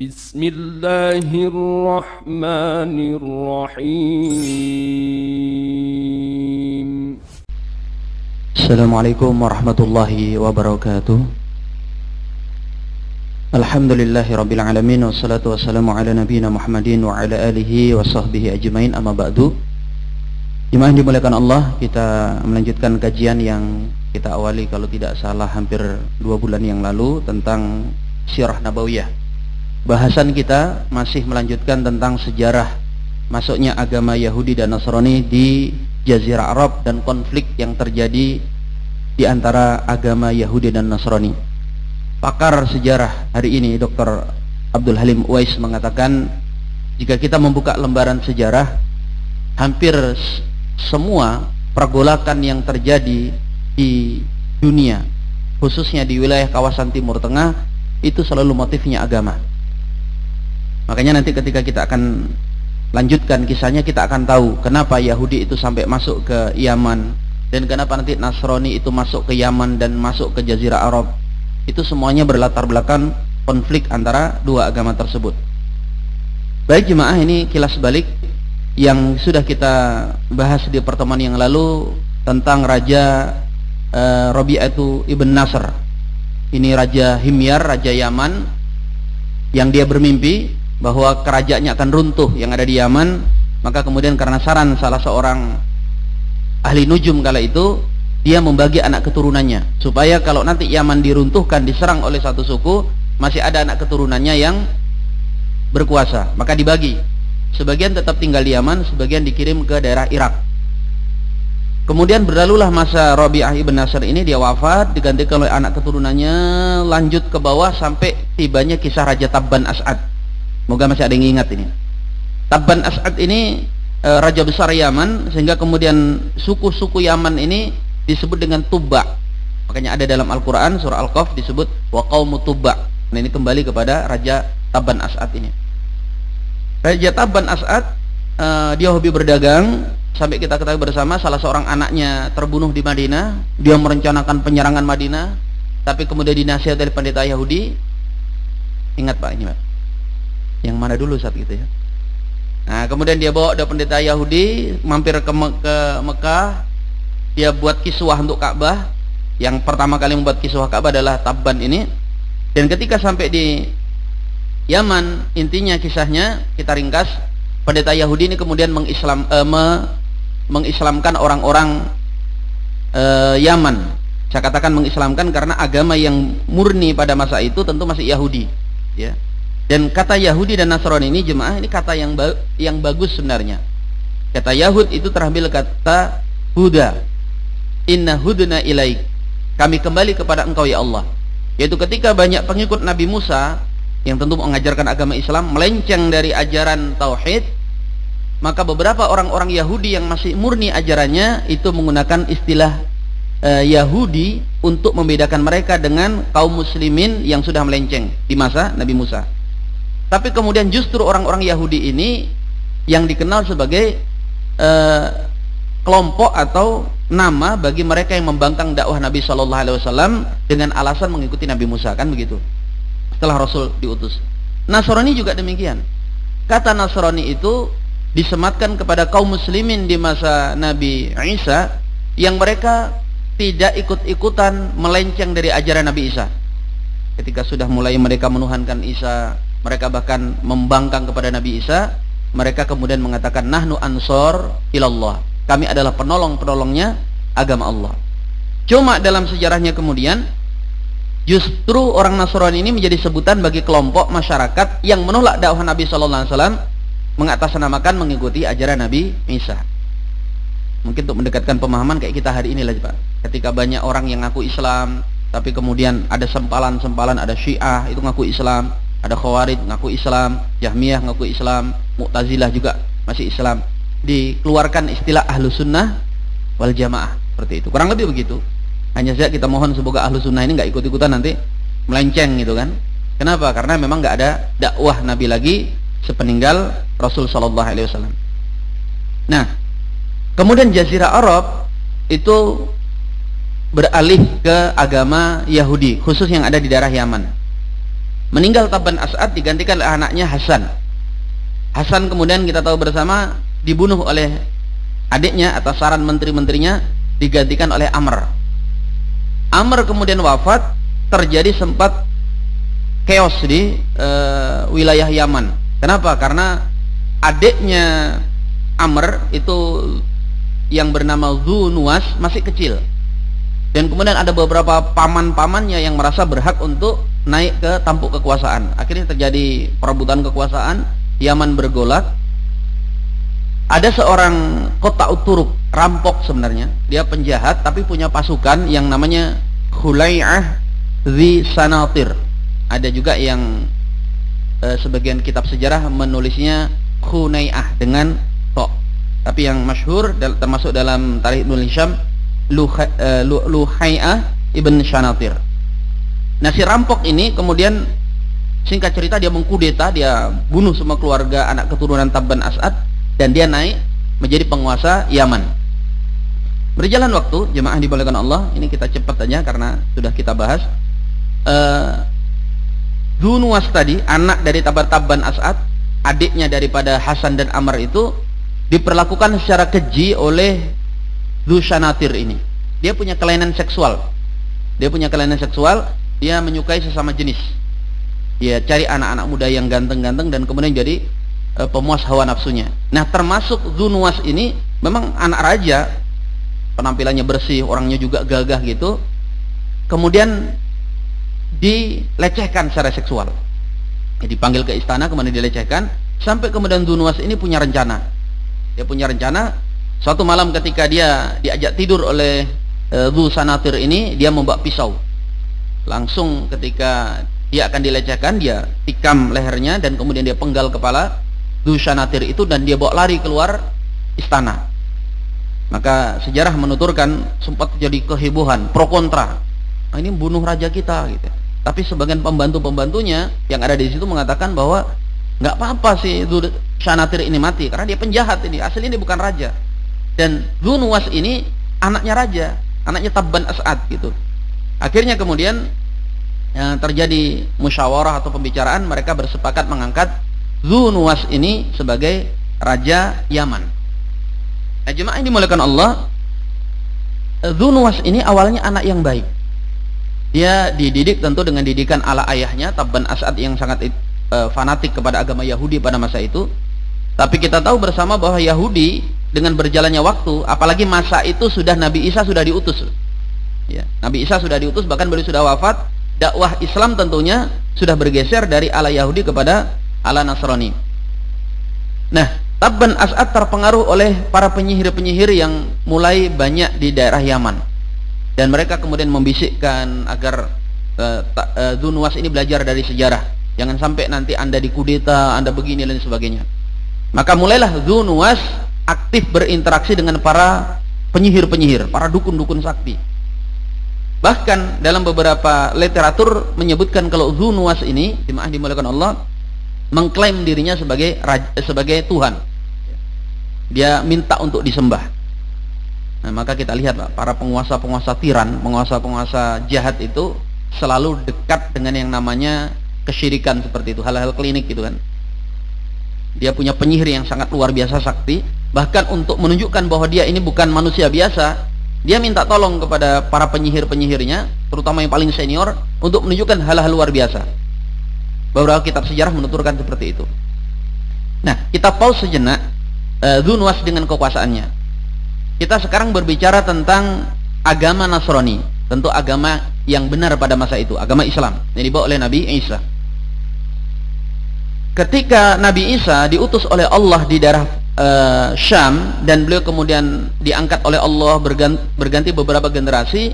Bismillahirrahmanirrahim. Assalamualaikum warahmatullahi wabarakatuh. Alhamdulillahi rabbil alamin, wassalatu wassalamu ala nabiyina Muhammadin wa ala alihi wa sahbihi ajmain, amma ba'du. Jemaah yang dimuliakan Allah, kita melanjutkan kajian yang kita awali kalau tidak salah hampir 2 bulan yang lalu tentang Sirah Nabawiyah. Bahasan kita masih melanjutkan tentang sejarah masuknya agama Yahudi dan Nasrani di Jazirah Arab dan konflik yang terjadi di antara agama Yahudi dan Nasrani. Pakar sejarah hari ini Dr. Abdul Halim Uwais mengatakan, jika kita membuka lembaran sejarah, hampir semua pergolakan yang terjadi di dunia, khususnya di wilayah kawasan Timur Tengah, itu selalu motifnya agama. Makanya nanti ketika kita akan lanjutkan kisahnya, kita akan tahu kenapa Yahudi itu sampai masuk ke Yaman, dan kenapa nanti Nasrani itu masuk ke Yaman dan masuk ke Jazirah Arab. Itu semuanya berlatar belakang konflik antara dua agama tersebut. Baik jemaah, ini kilas balik yang sudah kita bahas di pertemuan yang lalu tentang Raja Rabi'atu ibn Nasr. Ini Raja Himyar, Raja Yaman, yang dia bermimpi bahwa kerajaannya akan runtuh yang ada di Yaman. Maka kemudian karena saran salah seorang ahli nujum kala itu, dia membagi anak keturunannya supaya kalau nanti Yaman diruntuhkan, diserang oleh satu suku, masih ada anak keturunannya yang berkuasa. Maka dibagi, sebagian tetap tinggal di Yaman, sebagian dikirim ke daerah Irak. Kemudian berlalulah masa Rabi'ah ibn Nasr ini, dia wafat, digantikan oleh anak keturunannya, lanjut ke bawah sampai tibanya kisah Raja Tabban As'ad. Moga masih ada yang ingat ini. Tabban As'ad ini raja besar Yaman, sehingga kemudian suku-suku Yaman ini disebut dengan Tubba. Makanya ada dalam Al-Quran surah Al-Qaf disebut wa qaumu Tubba. Nah, ini kembali kepada Raja Tabban As'ad ini. Raja Tabban As'ad dia hobi berdagang, sampai kita ketahui bersama salah seorang anaknya terbunuh di Madinah. Dia merencanakan penyerangan Madinah, tapi kemudian dinasihat dari pendeta Yahudi. Ingat Pak, ini Pak, yang mana dulu saat itu ya. Nah, kemudian dia bawa ada pendeta Yahudi mampir ke Mekah. Dia buat kiswah untuk Ka'bah. Yang pertama kali membuat kiswah Ka'bah adalah Tabban ini. Dan ketika sampai di Yaman, intinya kisahnya kita ringkas, pendeta Yahudi ini kemudian mengislamkan orang-orang Yaman. Saya katakan mengislamkan karena agama yang murni pada masa itu tentu masih Yahudi, ya. Dan kata Yahudi dan Nasrani ini jemaah, ini kata yang bagus sebenarnya. Kata Yahud itu terambil kata Huda, inna hudna ilaik, kami kembali kepada engkau ya Allah. Yaitu ketika banyak pengikut Nabi Musa yang tentu mengajarkan agama Islam melenceng dari ajaran tauhid, maka beberapa orang-orang Yahudi yang masih murni ajarannya itu menggunakan istilah Yahudi untuk membedakan mereka dengan kaum muslimin yang sudah melenceng di masa Nabi Musa. Tapi kemudian justru orang-orang Yahudi ini yang dikenal sebagai kelompok atau nama bagi mereka yang membangkang dakwah Nabi Shallallahu Alaihi Wasallam dengan alasan mengikuti Nabi Musa, kan begitu, setelah Rasul diutus. Nasrani juga demikian. Kata Nasrani itu disematkan kepada kaum muslimin di masa Nabi Isa, yang mereka tidak ikut-ikutan melenceng dari ajaran Nabi Isa. Ketika sudah mulai mereka menuhankan Isa, mereka bahkan membangkang kepada Nabi Isa, mereka kemudian mengatakan nahnu ansor ilallah, kami adalah penolong-penolongnya agama Allah. Cuma dalam sejarahnya kemudian justru orang Nasrani ini menjadi sebutan bagi kelompok masyarakat yang menolak dakwah Nabi Sallallahu Alaihi Wasallam, mengatasnamakan mengikuti ajaran Nabi Isa. Mungkin untuk mendekatkan pemahaman kayak kita hari ini lah Pak. Ketika banyak orang yang ngaku Islam, tapi kemudian ada sempalan-sempalan, ada Syiah itu ngaku Islam, ada Khawarij ngaku Islam, Jahmiyah ngaku Islam, Mu'tazilah juga masih Islam. Dikeluarkan istilah Ahlu Sunnah wal Jamaah, seperti itu. Kurang lebih begitu. Hanya saja kita mohon semoga Ahlu Sunnah ini nggak ikut-ikutan nanti melenceng gitu kan. Kenapa? Karena memang nggak ada dakwah Nabi lagi sepeninggal Rasul Sallallahu Alaihi Wasallam. Nah, kemudian Jazirah Arab itu beralih ke agama Yahudi, khusus yang ada di daerah Yaman. Meninggal Tabban As'ad, digantikan oleh anaknya Hasan. Hasan kemudian kita tahu bersama dibunuh oleh adiknya atas saran menteri-menterinya, digantikan oleh Amr. Amr kemudian wafat, terjadi sempat chaos di wilayah Yaman. Kenapa? Karena adiknya Amr itu yang bernama Dzu Nuwas masih kecil, dan kemudian ada beberapa paman-pamannya yang merasa berhak untuk naik ke tampuk kekuasaan. Akhirnya terjadi perebutan kekuasaan, Yaman bergolak. Ada seorang kota Uturuk, rampok sebenarnya, dia penjahat tapi punya pasukan yang namanya Hulai'ah Dzi Sanatir. Ada juga yang sebagian kitab sejarah menulisnya Khunai'ah dengan to, tapi yang masyhur termasuk dalam Tarikh Ibnu Hisham Luhai'ah ibn Shanatir. Nah, si rampok ini kemudian singkat cerita dia mengkudeta, dia bunuh semua keluarga anak keturunan Tabban As'ad, dan dia naik menjadi penguasa Yaman. Berjalan waktu, jemaah dimuliakan Allah, ini kita cepat saja karena sudah kita bahas. Dzu Nuwas tadi, anak dari Tabban As'ad, adiknya daripada Hasan dan Amr itu, diperlakukan secara keji oleh Dzu Shanatir ini. Dia punya kelainan seksual. Dia menyukai sesama jenis. Dia cari anak-anak muda yang ganteng-ganteng dan kemudian jadi pemuas hawa nafsunya. Nah, termasuk Dzu Nuwas ini memang anak raja, penampilannya bersih, orangnya juga gagah gitu. Kemudian dilecehkan secara seksual. Dipanggil ke istana, kemudian dilecehkan, sampai kemudian Dzu Nuwas ini punya rencana. Dia punya rencana, suatu malam ketika dia diajak tidur oleh Dzu Shanatir ini, dia membawa pisau. Langsung ketika dia akan dilecehkan, dia tikam lehernya dan kemudian dia penggal kepala Dzu Shanatir itu, dan dia bawa lari keluar istana. Maka sejarah menuturkan sempat terjadi kehebohan, pro kontra. Nah, ini bunuh raja kita gitu. Tapi sebagian pembantu-pembantunya yang ada di situ mengatakan bahwa nggak apa-apa sih Dzu Shanatir ini mati karena dia penjahat, ini aslinya dia bukan raja. Dan Dzu Nuwas ini anaknya raja, anaknya Tabban As'ad gitu. Akhirnya kemudian terjadi musyawarah atau pembicaraan, mereka bersepakat mengangkat Dzu Nuwas ini sebagai raja Yaman. Nah, jemaah yang dimuliakan Allah, Dzu Nuwas ini awalnya anak yang baik. Dia dididik tentu dengan didikan ala ayahnya Tabban As'ad yang sangat fanatik kepada agama Yahudi pada masa itu. Tapi kita tahu bersama bahwa Yahudi dengan berjalannya waktu, apalagi masa itu sudah Nabi Isa sudah diutus. Ya, Nabi Isa sudah diutus, bahkan beliau sudah wafat. Dakwah Islam tentunya sudah bergeser dari ala Yahudi kepada ala Nasrani. Nah, Tabban As'ad terpengaruh oleh para penyihir-penyihir yang mulai banyak di daerah Yaman. Dan mereka kemudian membisikkan agar Dzu Nuwas ini belajar dari sejarah. Jangan sampai nanti Anda dikudeta, Anda begini dan sebagainya. Maka mulailah Dzu Nuwas aktif berinteraksi dengan para penyihir-penyihir, para dukun-dukun sakti. Bahkan dalam beberapa literatur menyebutkan kalau Dzu Nuwas ini, jemaah dimuliakan Allah, mengklaim dirinya sebagai Tuhan. Dia minta untuk disembah. Nah, maka kita lihat Pak, para penguasa-penguasa tiran, penguasa-penguasa jahat itu selalu dekat dengan yang namanya kesyirikan seperti itu, hal-hal klinik gitu kan. Dia punya penyihir yang sangat luar biasa sakti, bahkan untuk menunjukkan bahwa dia ini bukan manusia biasa, dia minta tolong kepada para penyihir-penyihirnya, terutama yang paling senior, untuk menunjukkan hal-hal luar biasa. Beberapa kitab sejarah menuturkan seperti itu. Nah, kita pause sejenak Dzu Nuwas dengan kekuasaannya. Kita sekarang berbicara tentang agama Nasrani, tentu agama yang benar pada masa itu, agama Islam yang dibawa oleh Nabi Isa. Ketika Nabi Isa diutus oleh Allah di daerah Syam, dan beliau kemudian diangkat oleh Allah, berganti beberapa generasi,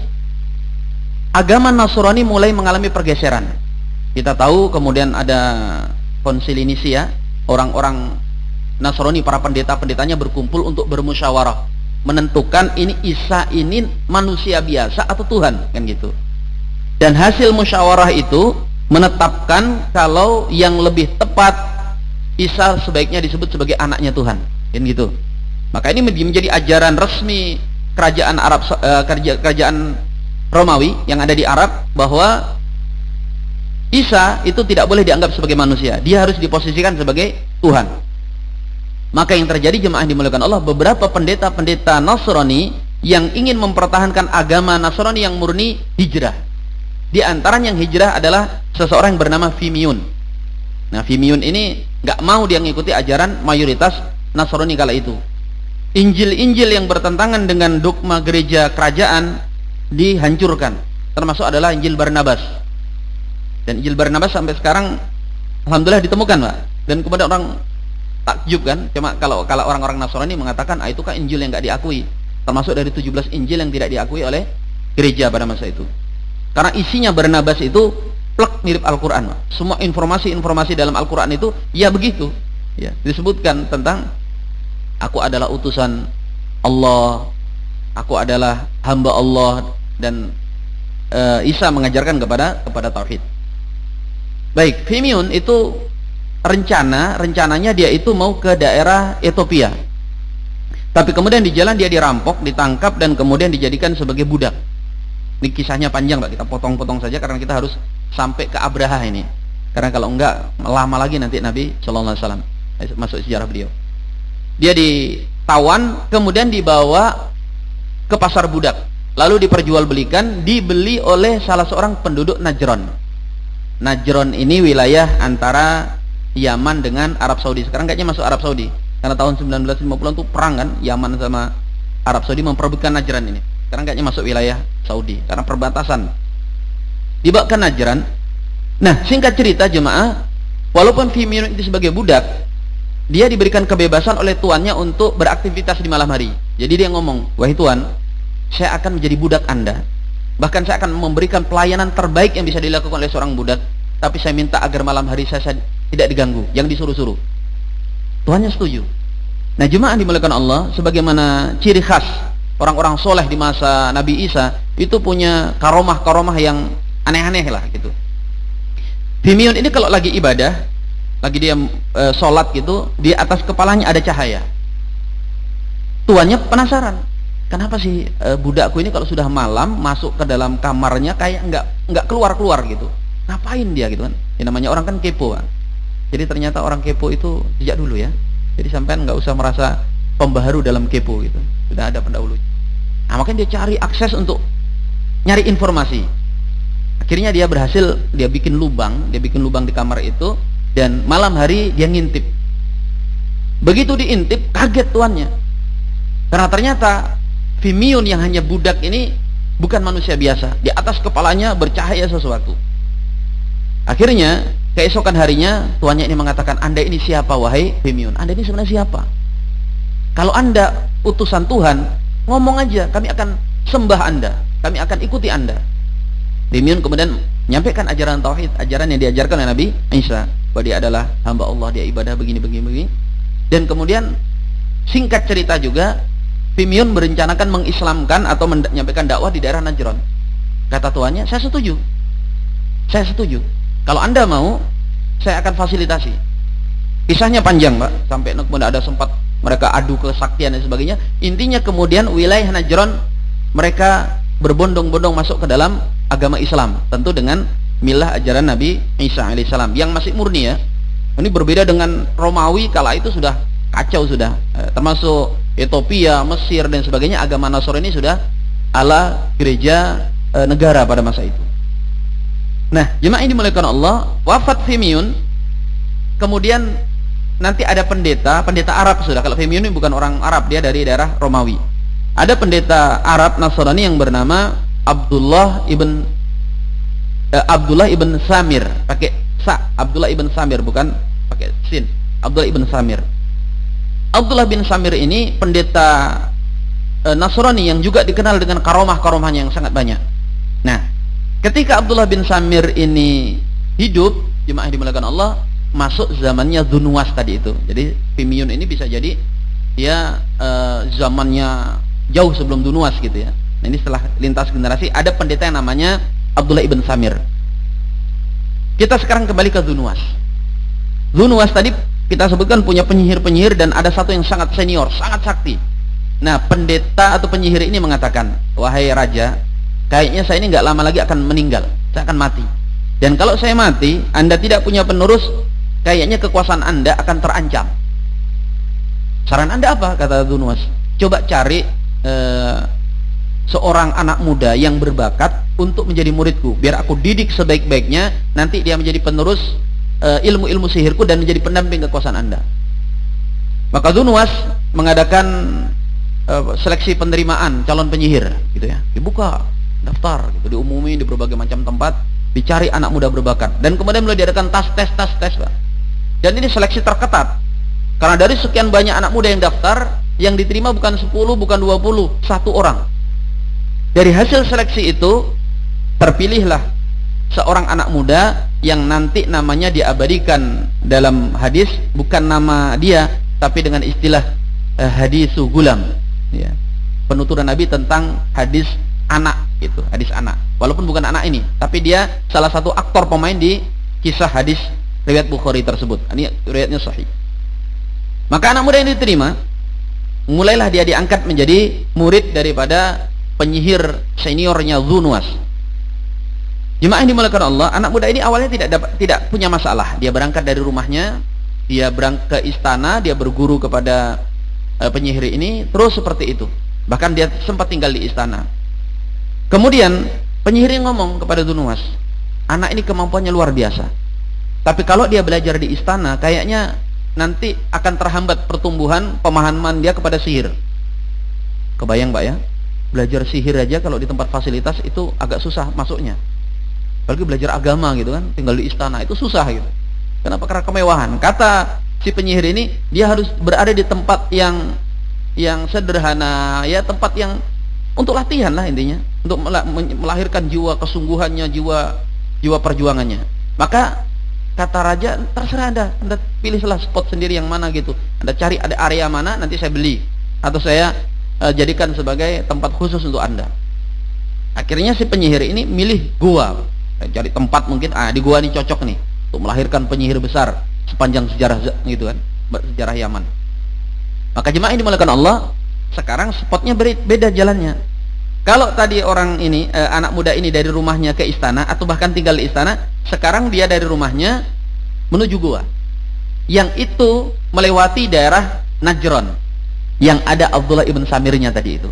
agama Nasrani mulai mengalami pergeseran. Kita tahu kemudian ada Konsili Nisia, orang-orang Nasrani, para pendeta-pendetanya berkumpul untuk bermusyawarah, menentukan ini Isa ini manusia biasa atau Tuhan, kan gitu. Dan hasil musyawarah itu menetapkan kalau yang lebih tepat Isa sebaiknya disebut sebagai anaknya Tuhan, kan gitu. Maka ini menjadi ajaran resmi kerajaan Arab, kerajaan Romawi yang ada di Arab, bahwa Isa itu tidak boleh dianggap sebagai manusia, dia harus diposisikan sebagai Tuhan. Maka yang terjadi jemaah yang dimuliakan Allah, beberapa pendeta-pendeta Nasrani yang ingin mempertahankan agama Nasrani yang murni hijrah. Di antaranya yang hijrah adalah seseorang yang bernama Fimiun. Nah, Fimiun ini nggak mau dia mengikuti ajaran mayoritas Nasrani kala itu. Injil-injil yang bertentangan dengan dogma gereja kerajaan dihancurkan, termasuk adalah Injil Barnabas. Dan Injil Barnabas sampai sekarang alhamdulillah ditemukan, Pak. Dan kemudian orang takjub kan, cuma kalau orang-orang Nasrani mengatakan itu kan Injil yang nggak diakui, termasuk dari 17 Injil yang tidak diakui oleh gereja pada masa itu. Karena isinya Barnabas itu plek mirip Al-Quran, Pak. Semua informasi-informasi dalam Al-Quran itu ya begitu, ya disebutkan tentang aku adalah utusan Allah, aku adalah hamba Allah, dan Isa mengajarkan kepada tauhid. Baik, Fimiun itu rencananya dia itu mau ke daerah Ethiopia. Tapi kemudian di jalan dia dirampok, ditangkap, dan kemudian dijadikan sebagai budak. Ini kisahnya panjang, Pak. Kita potong-potong saja karena kita harus sampai ke Abraha ini. Karena kalau enggak lama lagi nanti Nabi Shallallahu Alaihi Wasallam masuk sejarah beliau. Dia ditawan, kemudian dibawa ke pasar budak, lalu diperjualbelikan, dibeli oleh salah seorang penduduk Najran. Najran ini wilayah antara Yaman dengan Arab Saudi. Sekarang kayaknya masuk Arab Saudi, karena tahun 1950 itu perang kan, Yaman sama Arab Saudi memperebutkan Najran ini. Sekarang kayaknya masuk wilayah Saudi karena perbatasan. Dibawa ke Najran. Nah, singkat cerita jemaah, walaupun Fimiun itu sebagai budak, dia diberikan kebebasan oleh tuannya untuk beraktivitas di malam hari. Jadi dia ngomong, wahai tuan, saya akan menjadi budak Anda, bahkan saya akan memberikan pelayanan terbaik yang bisa dilakukan oleh seorang budak, tapi saya minta agar malam hari saya tidak diganggu, yang disuruh-suruh. Tuannya setuju. Nah, jemaah dimuliakan Allah, sebagaimana ciri khas orang-orang soleh di masa Nabi Isa itu punya karomah-karomah yang aneh-aneh lah gitu. Fimiun ini kalau lagi ibadah, lagi dia sholat gitu, di atas kepalanya ada cahaya. Tuannya penasaran, kenapa sih budakku ini kalau sudah malam masuk ke dalam kamarnya kayak nggak keluar gitu, ngapain dia gitu kan. Ya, namanya orang kan kepo kan. Jadi ternyata orang kepo itu sejak dulu ya. Jadi sampean nggak usah merasa pembaharu dalam kepo gitu, sudah ada pendahulu. Nah, makanya dia cari akses untuk nyari informasi. Akhirnya dia berhasil, dia bikin lubang di kamar itu, dan malam hari dia ngintip. Begitu diintip, kaget tuannya, karena ternyata Fimiun yang hanya budak ini bukan manusia biasa. Di atas kepalanya bercahaya sesuatu. Akhirnya keesokan harinya tuannya ini mengatakan, Anda ini siapa wahai Fimiun? Anda ini sebenarnya siapa? Kalau Anda utusan Tuhan, ngomong aja, kami akan sembah Anda, kami akan ikuti Anda. Fimiun kemudian menyampaikan ajaran tauhid, ajaran yang diajarkan oleh Nabi Isa, bahwa dia adalah hamba Allah, dia ibadah begini. Dan kemudian singkat cerita juga, Fimiun berencanakan mengislamkan atau menyampaikan dakwah di daerah Najran. Kata tuannya, saya setuju. Kalau Anda mau, saya akan fasilitasi. Kisahnya panjang, Pak, sampai kemudian ada sempat mereka adu kesaktian dan sebagainya. Intinya kemudian wilayah Najran mereka berbondong-bondong masuk ke dalam agama Islam, tentu dengan milah ajaran Nabi Isa alaihissalam yang masih murni ya. Ini berbeda dengan Romawi kala itu sudah kacau sudah, termasuk Ethiopia, Mesir dan sebagainya. Agama Nasrani sudah ala gereja negara pada masa itu. Nah, jemaah ini dimuliakan Allah, wafat Fimiun, kemudian nanti ada pendeta Arab sudah. Kalau Fimiun ini bukan orang Arab, dia dari daerah Romawi. Ada pendeta Arab Nasrani yang bernama Abdullah ibn Samir, pakai sa, Abdullah ibn Samir, bukan pakai sin. Abdullah ibn Samir. Abdullah bin Samir ini pendeta Nasrani yang juga dikenal dengan karomah-karomahnya yang sangat banyak. Nah, ketika Abdullah bin Samir ini hidup, jemaah dimuliakan Allah, masuk zamannya Dzunwas tadi itu. Jadi Fimiun ini bisa jadi dia zamannya jauh sebelum Dzunwas gitu ya. Nah, ini setelah lintas generasi ada pendeta yang namanya Abdullah ibn Samir. Kita sekarang kembali ke Dzunwas. Dzunwas tadi kita sebutkan punya penyihir-penyihir, dan ada satu yang sangat senior, sangat sakti. Nah, pendeta atau penyihir ini mengatakan, wahai raja, kayaknya saya ini nggak lama lagi akan meninggal, saya akan mati. Dan kalau saya mati, Anda tidak punya penerus, kayaknya kekuasaan Anda akan terancam. Saran Anda apa? Kata Dunwas. Coba cari seorang anak muda yang berbakat untuk menjadi muridku, biar aku didik sebaik-baiknya, nanti dia menjadi penerus ilmu-ilmu sihirku dan menjadi pendamping kekuasaan Anda. Maka Dunwas mengadakan seleksi penerimaan calon penyihir, gitu ya. Dibuka daftar, gitu, diumumin di berbagai macam tempat, dicari anak muda berbakat, dan kemudian mulai diadakan tes, Pak. Dan ini seleksi terketat, karena dari sekian banyak anak muda yang daftar, yang diterima bukan 10, bukan 20, 1 orang. Dari hasil seleksi itu terpilihlah seorang anak muda yang nanti namanya diabadikan dalam hadis, bukan nama dia, tapi dengan istilah hadisu gulam, ya. Penuturan Nabi tentang hadis anak, itu hadis anak, walaupun bukan anak ini, tapi dia salah satu aktor pemain di kisah hadis riwayat Bukhari tersebut. Ini riwayatnya sahih. Maka anak muda yang diterima, mulailah dia diangkat menjadi murid daripada penyihir seniornya Dunwas. Jemaah yang dimuliakan Allah, anak muda ini awalnya tidak punya masalah. Dia berangkat dari rumahnya, dia berangkat ke istana, dia berguru kepada penyihir ini, terus seperti itu. Bahkan dia sempat tinggal di istana. Kemudian penyihir ngomong kepada Dunwas, anak ini kemampuannya luar biasa, tapi kalau dia belajar di istana, kayaknya nanti akan terhambat pertumbuhan pemahaman dia kepada sihir. Kebayang Pak ya, belajar sihir aja kalau di tempat fasilitas itu agak susah masuknya, apalagi belajar agama gitu kan, tinggal di istana itu susah gitu. Kenapa? Karena kemewahan. Kata si penyihir ini, dia harus berada di tempat yang sederhana, ya, tempat yang untuk latihan lah intinya, untuk melahirkan jiwa kesungguhannya, jiwa perjuangannya. Maka kata raja, terserah Anda pilihlah spot sendiri yang mana gitu. Anda cari ada area mana, nanti saya beli atau saya jadikan sebagai tempat khusus untuk Anda. Akhirnya si penyihir ini milih gua, cari tempat mungkin, di gua ini cocok nih untuk melahirkan penyihir besar sepanjang sejarah gitu kan, sejarah Yaman. Maka jemaah yang dimuliakan Allah, sekarang spotnya beda jalannya. Kalau tadi orang ini, anak muda ini dari rumahnya ke istana atau bahkan tinggal di istana, sekarang dia dari rumahnya menuju gua, yang itu melewati daerah Najran, yang ada Abdullah ibn Samirnya tadi itu.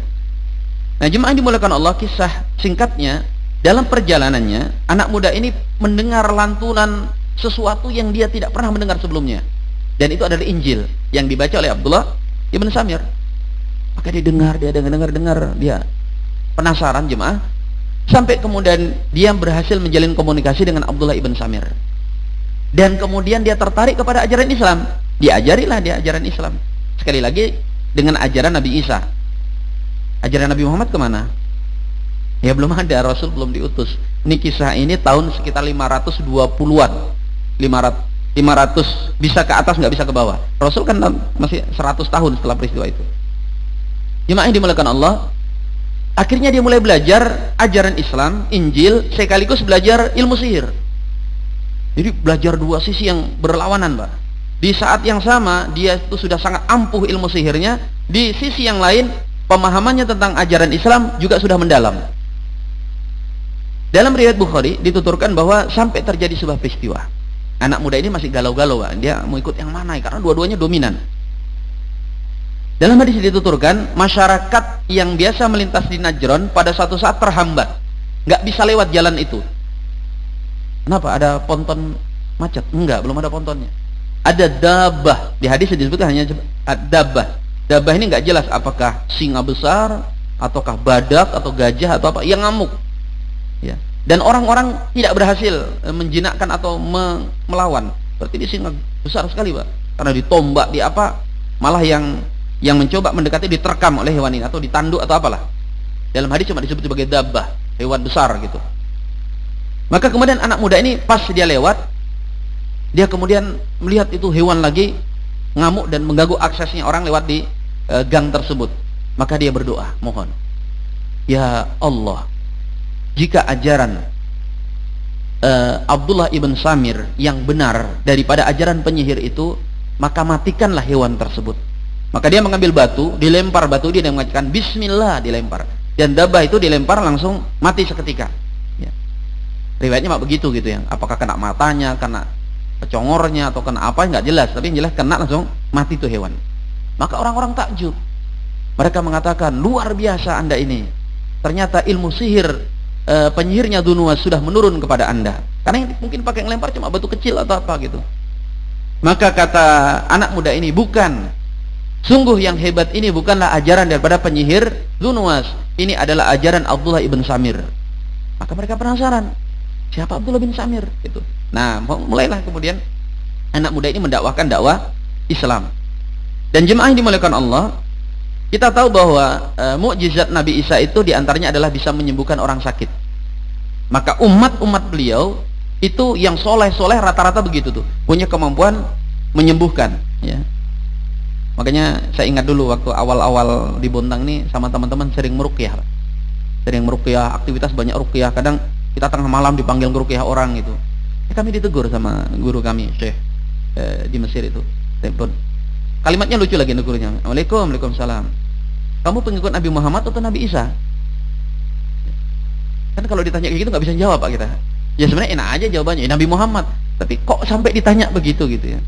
Nah jemaah yang dimuliakan Allah, kisah singkatnya, dalam perjalanannya anak muda ini mendengar lantunan sesuatu yang dia tidak pernah mendengar sebelumnya, dan itu adalah Injil yang dibaca oleh Abdullah ibn Samir. Maka dia dengar, dia penasaran jemaah, sampai kemudian dia berhasil menjalin komunikasi dengan Abdullah ibn Samir, dan kemudian dia tertarik kepada ajaran Islam. Diajarilah dia ajaran Islam, sekali lagi dengan ajaran Nabi Isa. Ajaran Nabi Muhammad kemana? Ya belum ada, Rasul belum diutus. Ini kisah ini tahun sekitar 520-an, 500 bisa ke atas, nggak bisa ke bawah. Rasul kan masih 100 tahun setelah peristiwa itu. Jemaah yang dimuliakan Allah, akhirnya dia mulai belajar ajaran Islam, Injil, sekaligus belajar ilmu sihir. Jadi belajar dua sisi yang berlawanan, Pak. Di saat yang sama dia itu sudah sangat ampuh ilmu sihirnya, di sisi yang lain pemahamannya tentang ajaran Islam juga sudah mendalam. Dalam riwayat Bukhari dituturkan bahwa sampai terjadi sebuah peristiwa, anak muda ini masih galau-galau, Pak. Dia mau ikut yang mana karena dua-duanya dominan. Dalam hadis dituturkan, masyarakat yang biasa melintas di Najran pada suatu saat terhambat, nggak bisa lewat jalan itu. Kenapa? Ada ponton macet? Enggak, belum ada pontonnya. Ada dabah, di hadis disebutkan hanya dabah. Dabah ini nggak jelas apakah singa besar, ataukah badak, atau gajah, atau apa yang ngamuk. Ya. Dan orang-orang tidak berhasil menjinakkan atau melawan. Berarti ini singa besar sekali, Pak. Karena ditombak, di apa, malah yang mencoba mendekati diterkam oleh hewan ini, atau ditanduk atau apalah. Dalam hadis cuma disebut sebagai dabah, hewan besar gitu. Maka kemudian anak muda ini pas dia lewat, dia kemudian melihat itu hewan lagi ngamuk dan mengganggu aksesnya orang lewat di gang tersebut. Maka dia berdoa, mohon, ya Allah, jika ajaran Abdullah ibn Samir yang benar daripada ajaran penyihir itu, maka matikanlah hewan tersebut. Maka dia mengambil batu, dilempar batu, dia mengatakan Bismillah, dilempar, dan dabah itu dilempar langsung mati seketika. Ya. Riwayatnya mak begitu gitu ya. Apakah kena matanya, kena congornya, atau kena apa nggak jelas, tapi yang jelas kena langsung mati tuh hewan. Maka orang-orang takjub. Mereka mengatakan, luar biasa Anda ini. Ternyata ilmu sihir penyihirnya Dunuwas sudah menurun kepada Anda. Karena yang mungkin pakai ngelempar cuma batu kecil atau apa gitu. Maka kata anak muda ini, bukan. Sungguh yang hebat ini bukanlah ajaran daripada penyihir Dunuwas. Ini adalah ajaran Abdullah ibn Samir. Maka mereka penasaran, siapa Abdullah bin Samir? Gitu. Nah, mulailah kemudian anak muda ini mendakwahkan dakwah Islam. Dan jemaah yang dimuliakan Allah, kita tahu bahwa mukjizat Nabi Isa itu diantaranya adalah bisa menyembuhkan orang sakit. Maka umat-umat beliau itu yang soleh-soleh rata-rata begitu tuh, punya kemampuan menyembuhkan. Ya. Makanya saya ingat dulu waktu awal-awal di Bontang ini sama teman-teman sering meruqyah. Sering meruqyah, aktivitas banyak ruqyah. Kadang kita tengah malam dipanggil meruqyah orang gitu. Kami ditegur sama guru kami, Syekh di Mesir itu. Telepon. Kalimatnya lucu lagi gurunya. Assalamualaikum, waalaikumsalam. Kamu pengikut Nabi Muhammad atau Nabi Isa? Kan kalau ditanya kayak gitu nggak bisa jawab Pak kita. Ya sebenarnya enak aja jawabannya, Nabi Muhammad. Tapi kok sampai ditanya begitu gitu ya.